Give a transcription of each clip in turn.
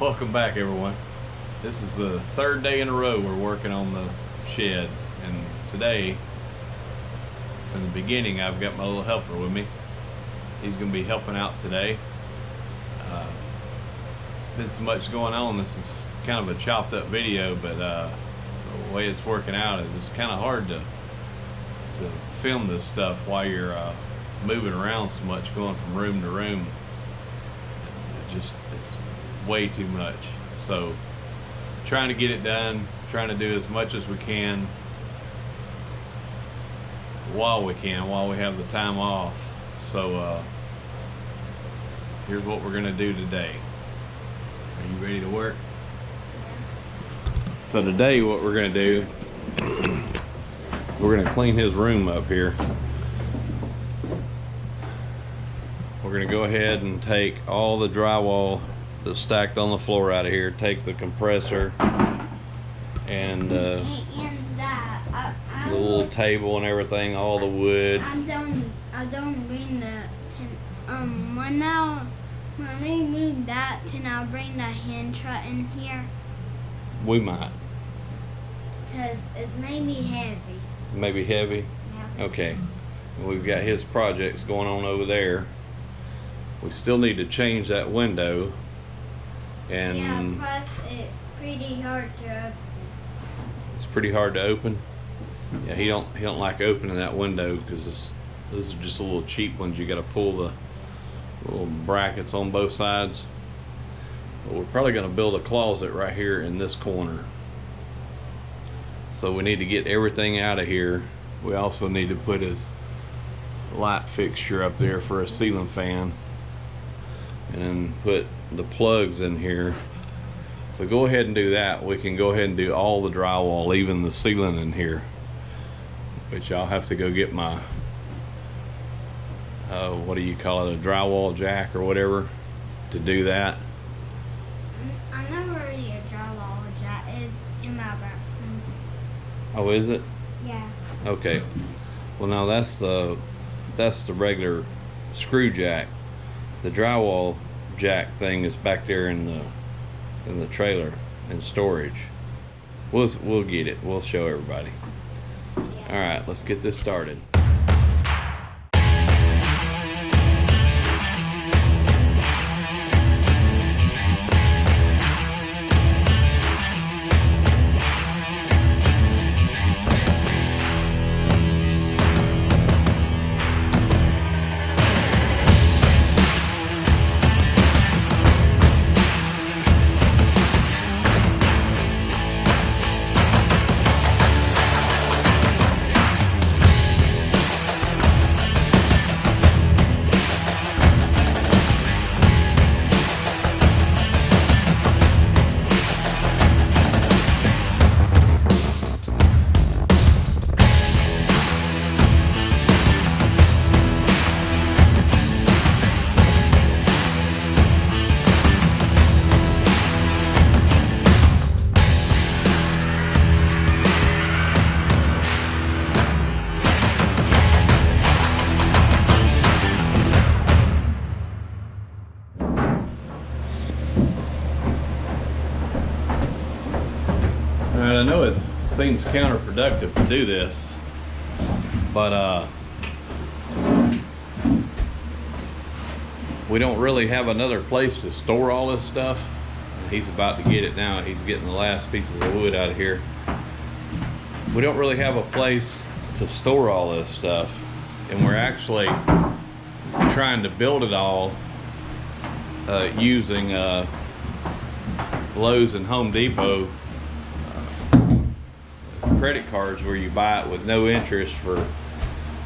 Welcome back, everyone. This is the third day in a row we're working on the shed, and today, from the beginning, I've got my little helper with me. He's going to be helping out today. Been so much going on. This is kind of a chopped up video, but the way it's working out is it's kind of hard to film this stuff while you're moving around so much, going from room to room. It's way too much. So trying to get it done, trying to do as much as we can while we have the time off. So here's what we're gonna do today. Are you ready to work? So today what we're gonna do, we're gonna clean his room up here. We're gonna go ahead and take all the drywall that's stacked on the floor out of here, take the compressor and the little table and everything, all the wood. I don't bring the when we move that, can I bring the hand truck in here? We might. Because it may be heavy. Maybe heavy? Yeah. Okay. We've got his projects going on over there. We still need to change that window. And yeah, plus it's pretty hard to open. It's pretty hard to open. Yeah, he don't like opening that window because those are just a little cheap ones. You got to pull the little brackets on both sides. But we're probably going to build a closet right here in this corner. So we need to get everything out of here. We also need to put his light fixture up there for a ceiling fan, and then put the plugs in here. If we go ahead and do that, we can go ahead and do all the drywall, even the ceiling in here. But y'all have to go get my what do you call it, a drywall jack or whatever, to do that. I never really a drywall jack is in my bathroom. Oh, is it? Yeah. Okay. Well, now that's the regular screw jack. The drywall jack thing is back there in the trailer in storage. We'll get it. We'll show everybody. Yeah. All right, let's get this started. I know it seems counterproductive to do this, but we don't really have another place to store all this stuff. He's about to get it now. He's getting the last pieces of wood out of here. We don't really have a place to store all this stuff, and we're actually trying to build it all using Lowe's and Home Depot credit cards, where you buy it with no interest for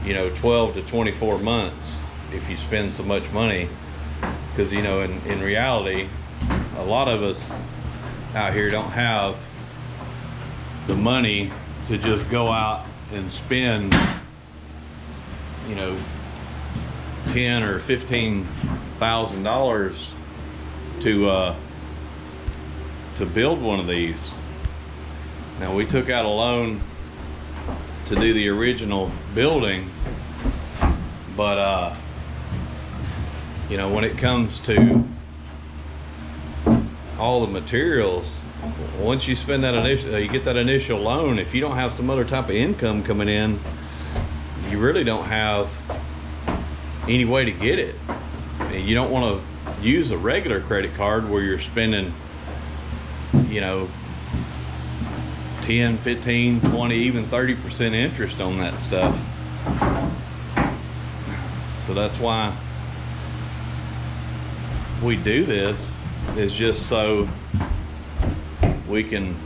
12 to 24 months if you spend so much money. Because in reality, a lot of us out here don't have the money to just go out and spend $10,000 or $15,000 to build one of these. Now, we took out a loan to do the original building, but when it comes to all the materials, once you spend that initial, you get that initial loan, if you don't have some other type of income coming in, you really don't have any way to get it. And you don't want to use a regular credit card where you're spending, you know, 10, 15, 20, even 30% interest on that stuff. So that's why we do this, is just so we can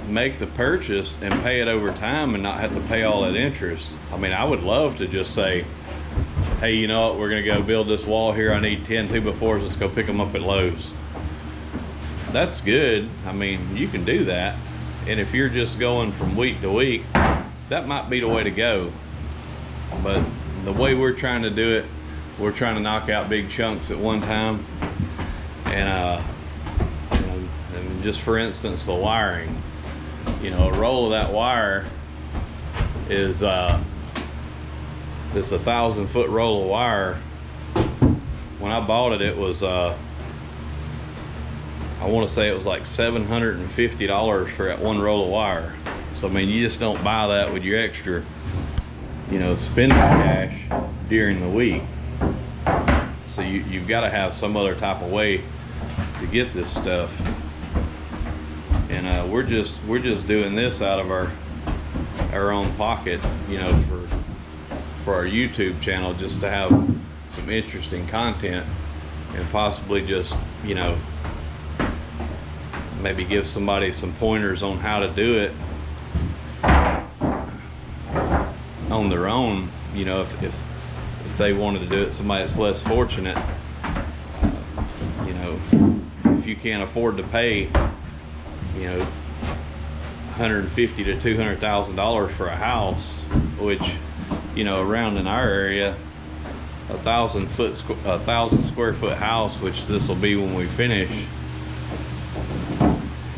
make the purchase and pay it over time and not have to pay all that interest. I mean, I would love to just say, hey, you know what, we're gonna go build this wall here, I need 10 2x4s, let's go pick them up at Lowe's. That's good. I mean, you can do that. And if you're just going from week to week, that might be the way to go. But the way we're trying to do it, we're trying to knock out big chunks at one time. And you know, and just for instance, the wiring, you know, a roll of that wire is this 1,000-foot roll of wire. When I bought it, it was I want to say it was like $750 for that one roll of wire. So I mean, you just don't buy that with your extra, you know, spending cash during the week. So you've got to have some other type of way to get this stuff. And we're just doing this out of our own pocket, you know, for our YouTube channel, just to have some interesting content and possibly just, you know, maybe give somebody some pointers on how to do it on their own, you know, if they wanted to do it, somebody that's less fortunate. You know, if you can't afford to pay, you know, $150,000 to $200,000 for a house, which, you know, around in our area, 1,000 square foot house, which this will be when we finish,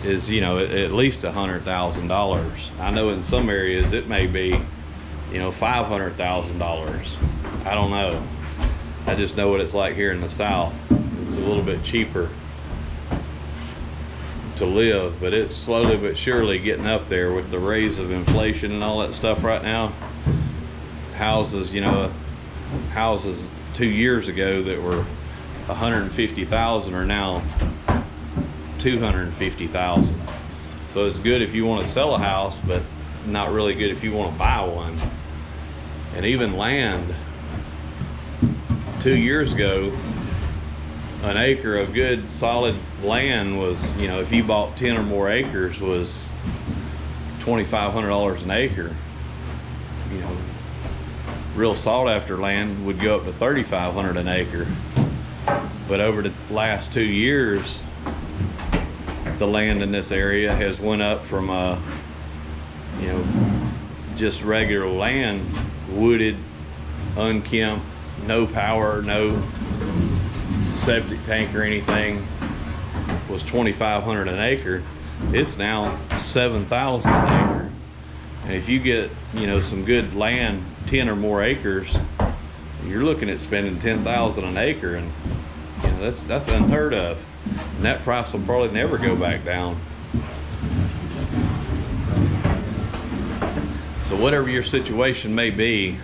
is, you know, at least $100,000. I know in some areas it may be, you know, $500,000. I don't know. I just know what it's like here in the South. It's a little bit cheaper to live, but it's slowly but surely getting up there with the raise of inflation and all that stuff right now. Houses, you know, houses 2 years ago that were $150,000 are now $250,000. So it's good if you want to sell a house, but not really good if you want to buy one. And even land, 2 years ago, an acre of good solid land was, you know, if you bought 10 or more acres, was $2,500 an acre. You know, real sought after land would go up to $3,500 an acre. But over the last 2 years, the land in this area has went up from you know, just regular land, wooded, unkempt, no power, no septic tank or anything, was $2,500 an acre. It's now $7,000 an acre. And if you get, you know, some good land, 10 or more acres, you're looking at spending $10,000 an acre, and you know, that's unheard of. And that price will probably never go back down. So whatever your situation may be,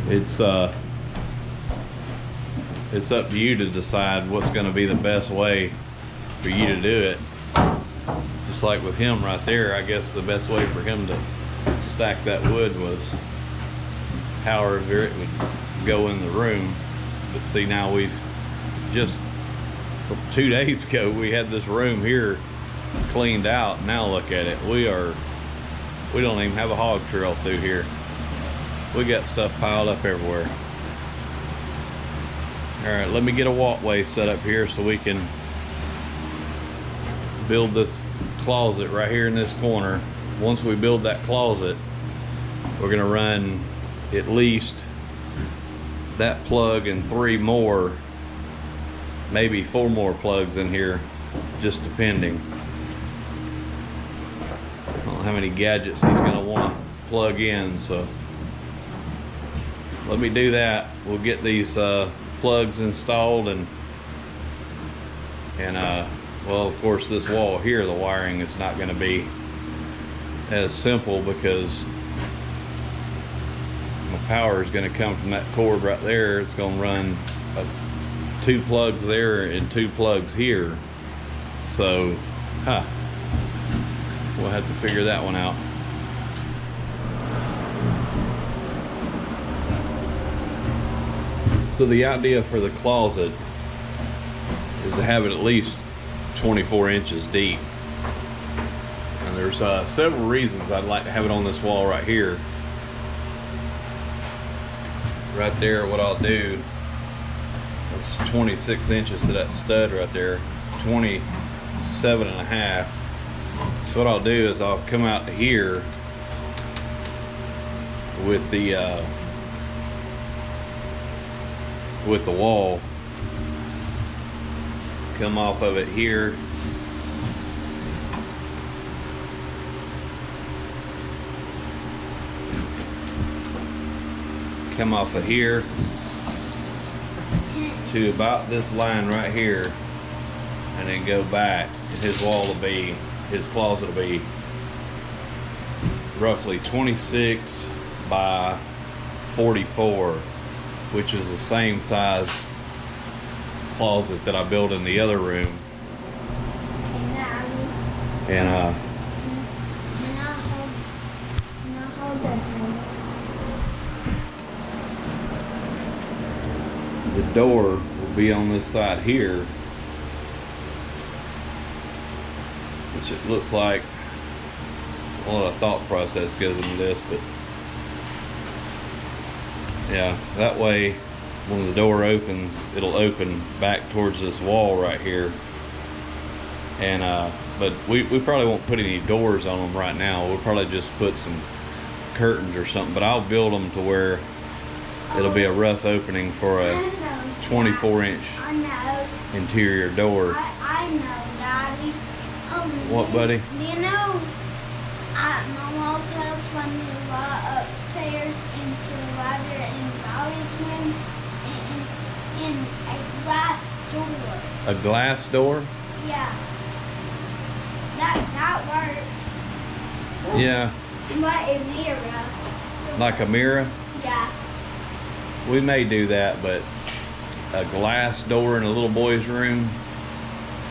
it's up to you to decide what's going to be the best way for you to do it. Just like with him right there, I guess the best way for him to stack that wood was however it would go in the room. But see, now we've just, from 2 days ago, we had this room here cleaned out. Now look at it. We don't even have a hog trail through here. We got stuff piled up everywhere. All right, let me get a walkway set up here so we can build this closet right here in this corner. Once we build that closet, we're gonna run at least that plug and 3 more, maybe 4 more plugs in here, just depending. I don't know how many gadgets he's gonna want to plug in, so let me do that. We'll get these plugs installed, and well, of course, this wall here, the wiring is not going to be as simple because my power is going to come from that cord right there. It's going to run 2 plugs there and 2 plugs here. So, we'll have to figure that one out. So the idea for the closet is to have it at least 24 inches deep. And there's several reasons I'd like to have it on this wall right here. Right there, what I'll do is 26 inches to that stud right there, 27 and a half. So what I'll do is I'll come out to here with the wall, come off of it here, come off of here to about this line right here, and then go back. His closet will be roughly 26 by 44, which is the same size closet that I built in the other room. And the door will be on this side here, which it looks like a lot of thought process goes into this, but yeah, that way when the door opens, it'll open back towards this wall right here. And but we probably won't put any doors on them right now. We'll probably just put some curtains or something, but I'll build them to where it'll be a rough opening for a 24-inch interior door. I know, Daddy. What, buddy? You know, at my mom's house when we were upstairs into the ladder in Dolly's room, in a glass door. A glass door? Yeah. That worked. Yeah. Like a mirror. Like a mirror? Yeah. We may do that, but a glass door in a little boy's room,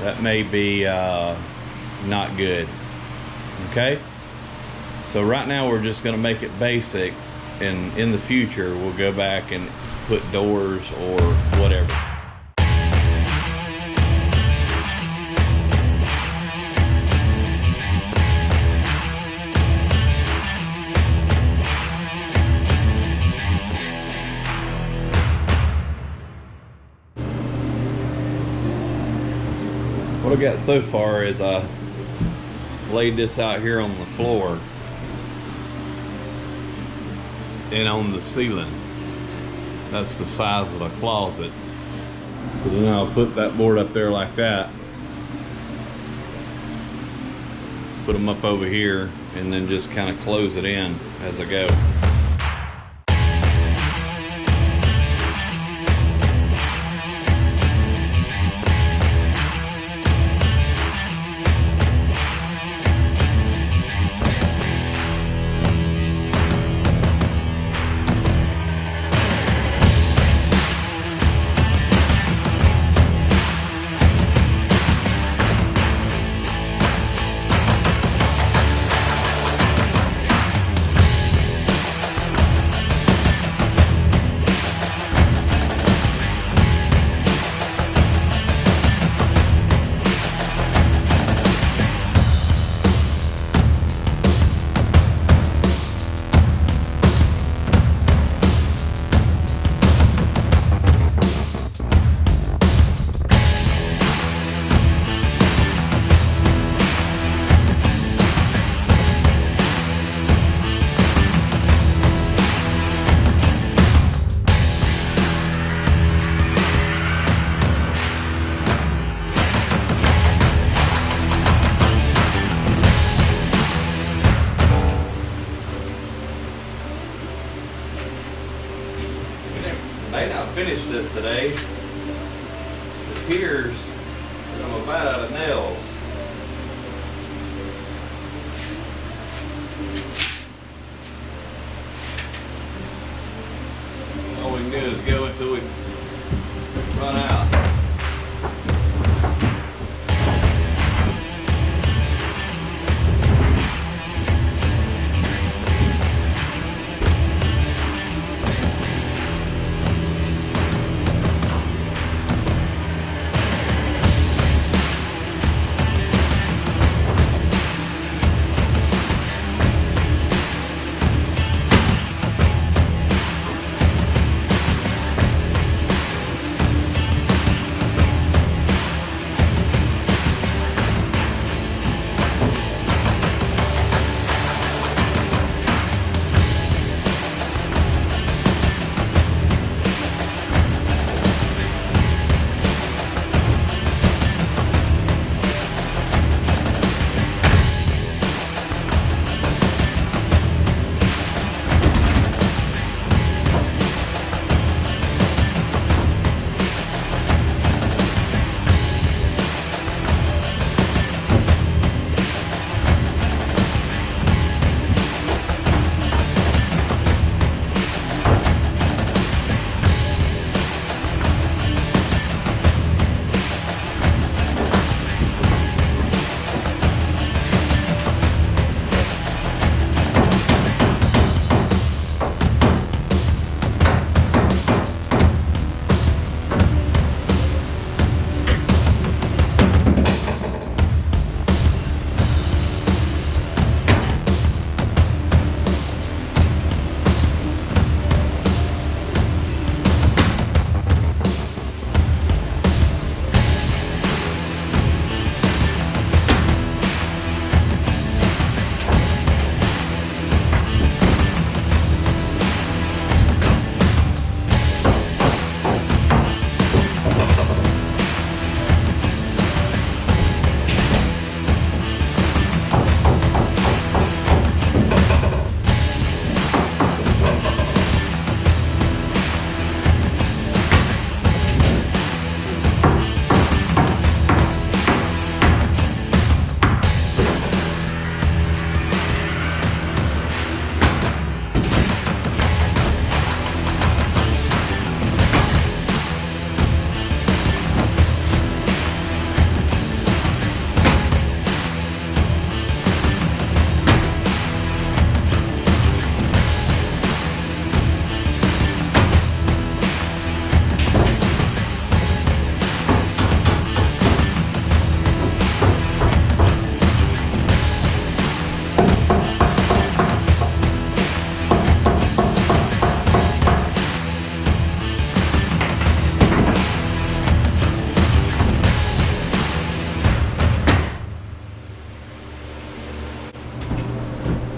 that may be not good. Okay? So right now we're just going to make it basic, and in the future we'll go back and put doors or whatever. What I got so far is I laid this out here on the floor and on the ceiling. That's the size of the closet. So then I'll put that board up there like that, put them up over here, and then just kind of close it in as I go. finish this today. It appears that I'm about out of nails. All we can do is go until we run out.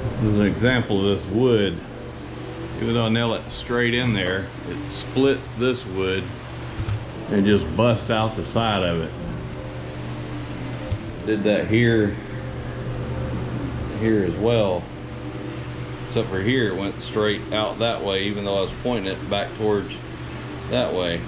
This is an example of this wood. Even though I nail it straight in there, it splits this wood and just busts out the side of it. Did that here as well. Except for here, it went straight out that way, even though I was pointing it back towards that way.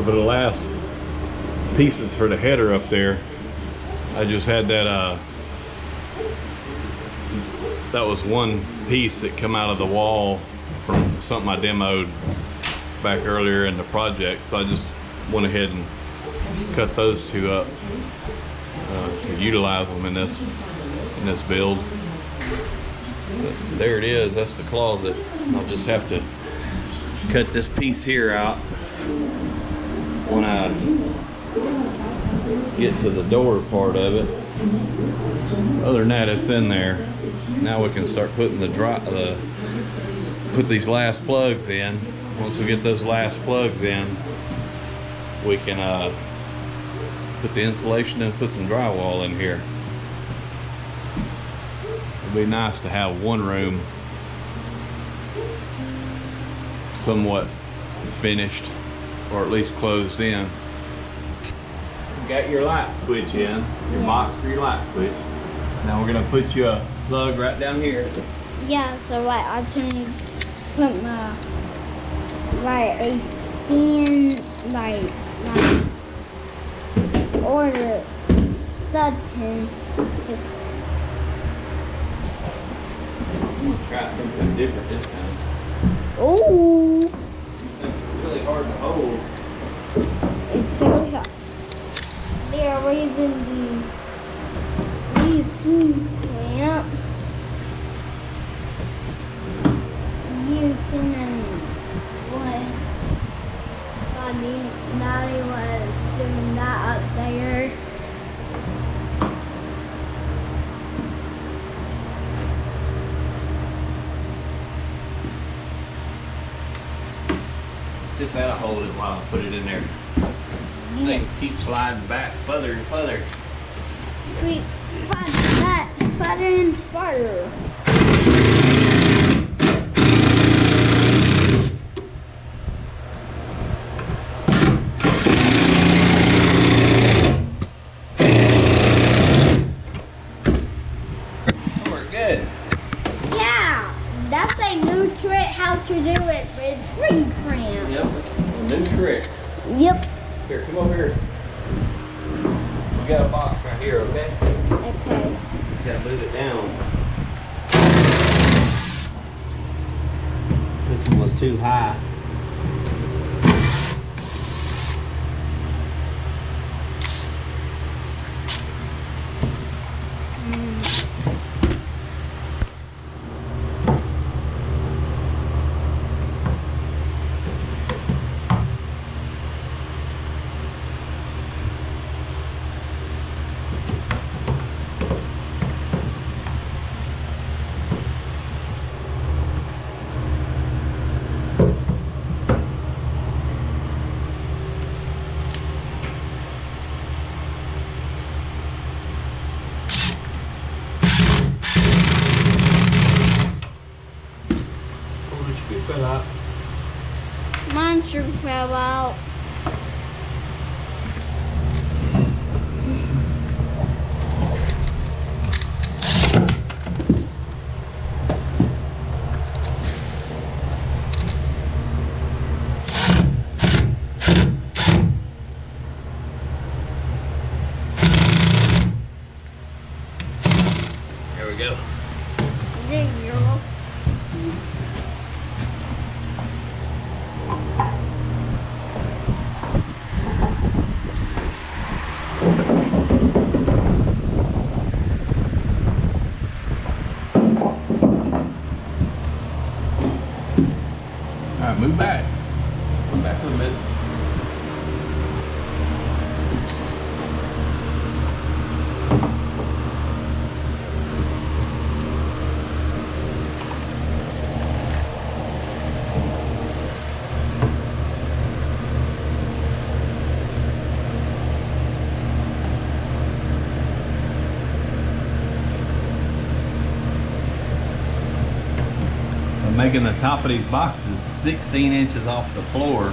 So for the last pieces for the header up there, I just had that that was one piece that come out of the wall from something I demoed back earlier in the project, so I just went ahead and cut those two up to utilize them in this build. But there it is, that's the closet. I'll just have to cut this piece here out when I get to the door part of it. Other than that, it's in there. Now we can start putting put these last plugs in. Once we get those last plugs in, we can put the insulation and put some drywall in here. It'd be nice to have one room somewhat finished, or at least closed in. You got your light switch in, your box for your light switch. Now we're gonna put you a plug right down here. Yeah, so like I can put my like a thin order something. I'm gonna try something different this time. Oh, It's really hard to hold. it's very hot. They are raising these lamp using what Daddy was doing that up there. See if that'll hold it while I put it in there. Things keep sliding back further and further. We find that further and further. We're good. Yeah, that's a new trick how to do it with tree trim. Yep. A new trick. Yep. Here, come over here. We got a box right here, okay? Okay. Just gotta move it down. This one was too high. Fell out. Monster fell out. There we go. There you go. Alright, move back. Move back a little bit. Making the top of these boxes 16 inches off the floor.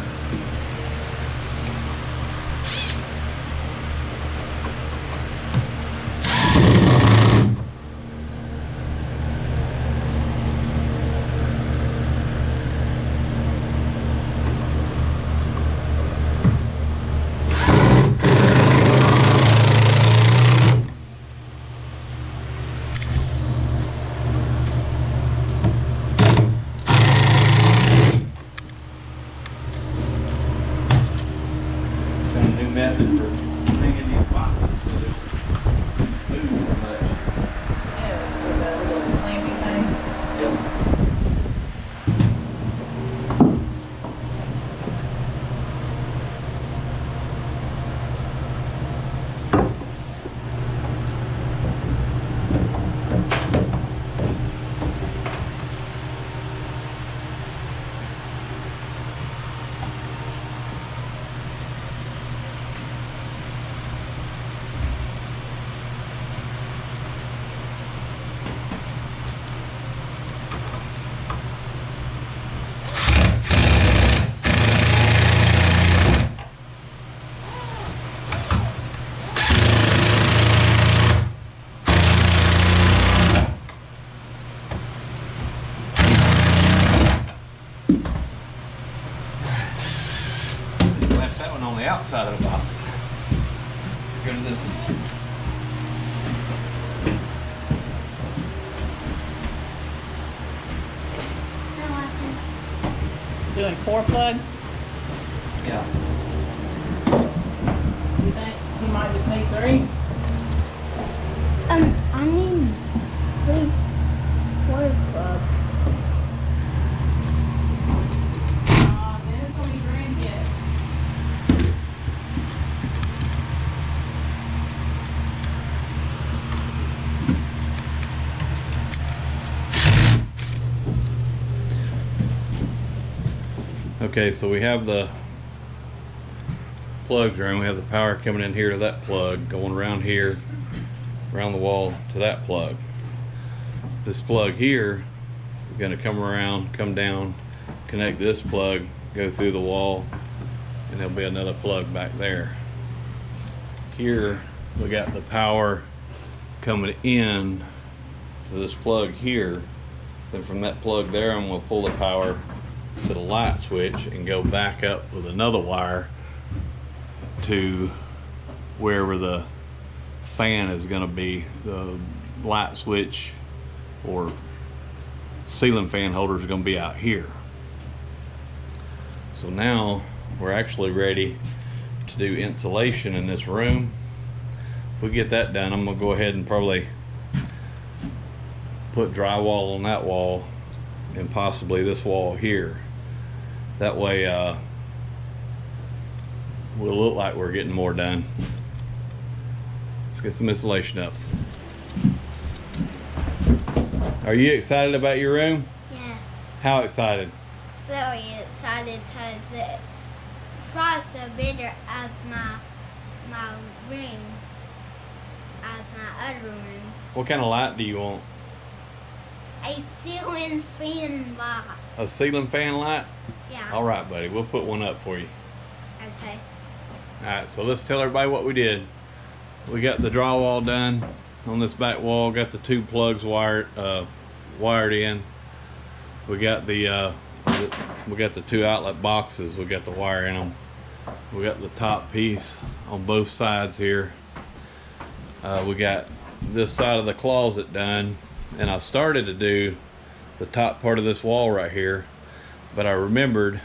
go to this one. Doing 4 plugs? Yeah. You think he might just need 3? I need 4 clubs. Then it's gonna be grand yet. Okay, so we have the plugs around. We have the power coming in here to that plug, going around here, around the wall to that plug. This plug here is going to come around, come down, connect this plug, go through the wall, and there'll be another plug back there. Here we got the power coming in to this plug here. Then from that plug there, I'm going to pull the power to the light switch and go back up with another wire to wherever the fan is going to be. The light switch or ceiling fan holder is going to be out here. So now we're actually ready to do insulation in this room. If we get that done, I'm going to go ahead and probably put drywall on that wall and possibly this wall here. That way we'll look like we're getting more done. Let's get some insulation up. Are you excited about your room? Yeah. How excited? Very excited because it's far so bigger as my room, as my other room. What kind of light do you want? A ceiling fan light. A ceiling fan light? Yeah. All right, buddy. We'll put one up for you. Okay. All right, so let's tell everybody what we did. We got the drywall done on this back wall. Got the 2 plugs wired in. We got the 2 outlet boxes. We got the wire in them. We got the top piece on both sides here. We got this side of the closet done, and I started to do the top part of this wall right here, but I remembered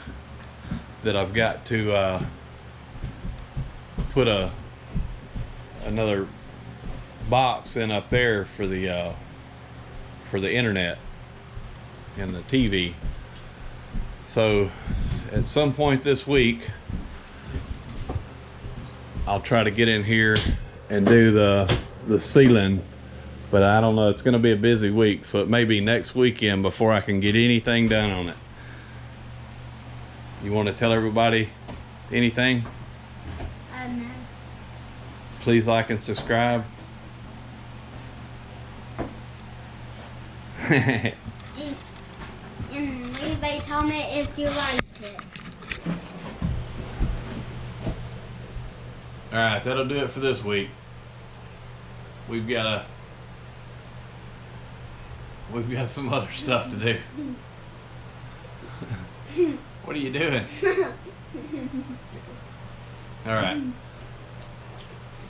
that I've got to put another box in up there for the internet and the TV. So at some point this week I'll try to get in here and do the ceiling, but I don't know, it's going to be a busy week, so it may be next weekend before I can get anything done on it. You want to tell everybody anything? No. Please like and subscribe. And leave a comment if you liked it. Alright, that'll do it for this week. We've got some other stuff to do. What are you doing? Alright.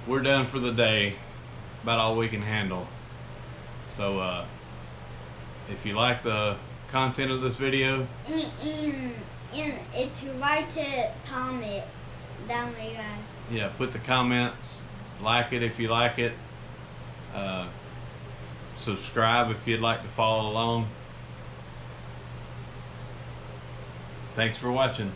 We're done for the day. About all we can handle. So if you like the content of this video, And if you liked it, comment down below. yeah, put the comments, like it if you like it, subscribe if you'd like to follow along. Thanks for watching.